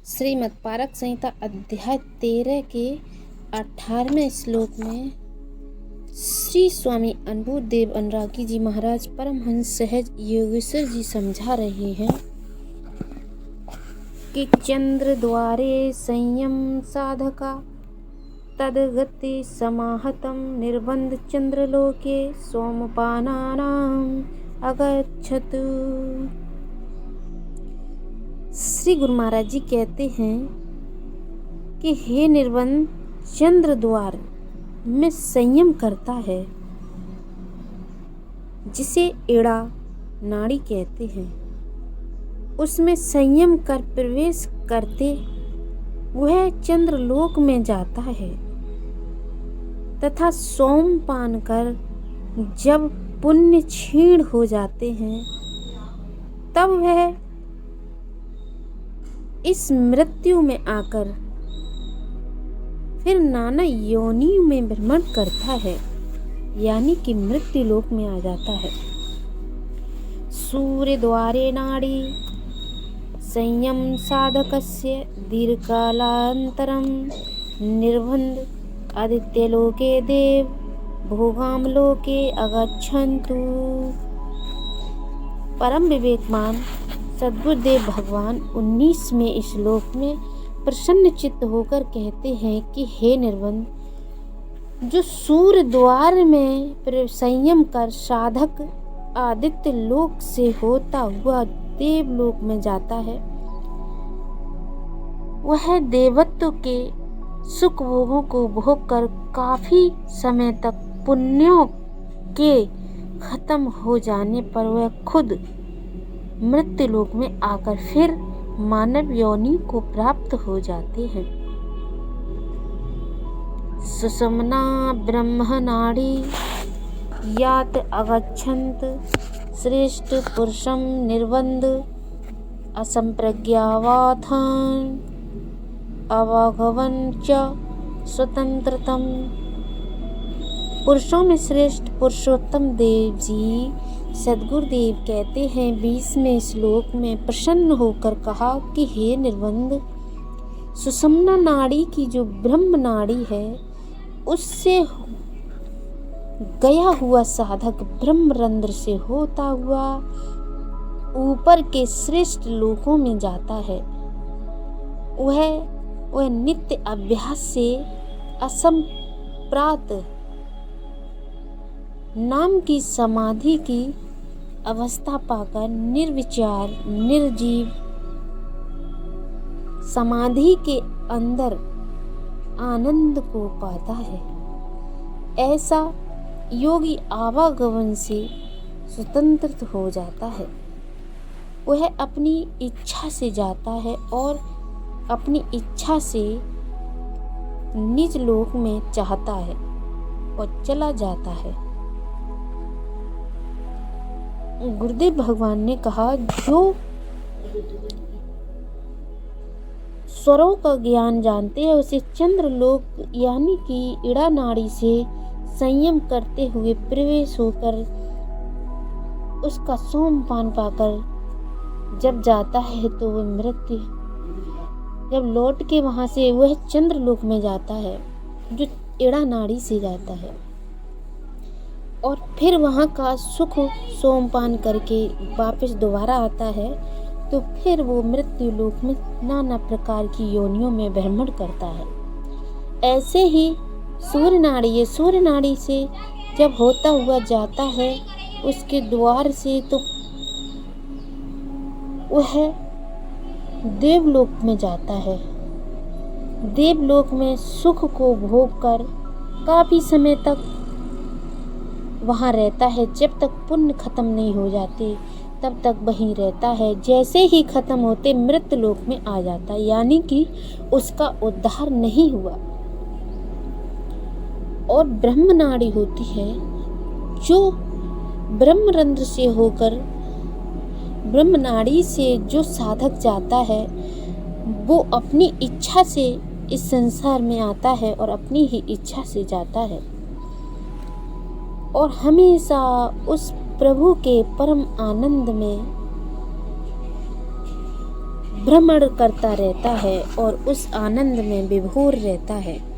श्रीमद्भारत संहिता अध्याय 13 के 18वें श्लोक में श्री स्वामी अनुभूत देव अनुरागी जी महाराज परमहंस सहज योगेश्वर जी समझा रहे हैं कि चंद्र द्वारे संयम साधका तदगति समाहतम निर्बंध चंद्रलोके सोमपानानाम अगच्छतु। श्री गुरु महाराज जी कहते हैं कि हे निर्बंध चंद्र द्वार में संयम करता है, जिसे एड़ा नाड़ी कहते हैं, उसमें संयम कर प्रवेश करते वह चंद्रलोक में जाता है तथा सोमपान कर जब पुण्य क्षीण हो जाते हैं तब वह इस मृत्यु में आकर फिर नाना योनियों में भ्रमण करता है, यानी कि मृत्यु लोक में आ जाता है। सूर्य द्वारे नाड़ी संयम साधकस्य दीर्घकालांतरम निर्बंध आदित्यलोके देव भोगाम लोके अगच्छन्तु। परम विवेकमान सद्गुरुदेव भगवान 19वें श्लोक में प्रसन्न चित्त होकर कहते हैं कि हे निर्बंध, जो सूर्य द्वार में संयम कर साधक आदित्य लोक से होता हुआ देवलोक में जाता है, वह देवत्व के सुख भोगों को भोग कर काफी समय तक पुण्यों के खत्म हो जाने पर वह खुद मृत्यु लोक में आकर फिर मानव योनि को प्राप्त हो जाते हैं। सुषुम्ना ब्रह्म नाड़ी यात अगच्छन्त श्रेष्ठ पुरुषम निर्बंध असंप्रज्ञावाथान अवगवन च स्वतंत्रतम। पुरुषों में श्रेष्ठ पुरुषोत्तम देव जी सद्गुरुदेव कहते हैं 20वें श्लोक में प्रसन्न होकर कहा कि हे निर्बंध, सुषुम्ना नाड़ी की जो ब्रह्म नाड़ी है उससे गया हुआ साधक ब्रह्मरंध्र से होता हुआ ऊपर के श्रेष्ठ लोकों में जाता है। वह नित्य अभ्यास से असंप्रात नाम की समाधि की अवस्था पाकर निर्विचार निर्जीव समाधि के अंदर आनंद को पाता है। ऐसा योगी आवागमन से स्वतंत्र हो जाता है। वह अपनी इच्छा से जाता है और अपनी इच्छा से निज लोक में चाहता है और चला जाता है। गुरुदेव भगवान ने कहा, जो स्वरों का ज्ञान जानते हैं उसे चंद्रलोक यानी कि इड़ा नाड़ी से संयम करते हुए प्रवेश होकर उसका सोमपान पाकर जब जाता है तो वह मृत्यु जब लौट के वहां से वह चंद्रलोक में जाता है जो इड़ा नाड़ी से जाता है और फिर वहाँ का सुख सोमपान करके वापस दोबारा आता है, तो फिर वो मृत्यु लोक में नाना प्रकार की योनियों में भ्रमण करता है। ऐसे ही सूर्य नाड़ी से जब होता हुआ जाता है उसके द्वार से, तो वह देवलोक में जाता है। देवलोक में सुख को भोग कर काफी समय तक वहाँ रहता है। जब तक पुण्य खत्म नहीं हो जाते तब तक वहीं रहता है। जैसे ही खत्म होते मृत्यु लोक में आ जाता है, यानी कि उसका उद्धार नहीं हुआ। और ब्रह्म नाड़ी होती है जो ब्रह्मरंध्र से होकर ब्रह्म नाड़ी से जो साधक जाता है वो अपनी इच्छा से इस संसार में आता है और अपनी ही इच्छा से जाता है और हमेशा उस प्रभु के परम आनंद में भ्रमण करता रहता है और उस आनंद में विभोर रहता है।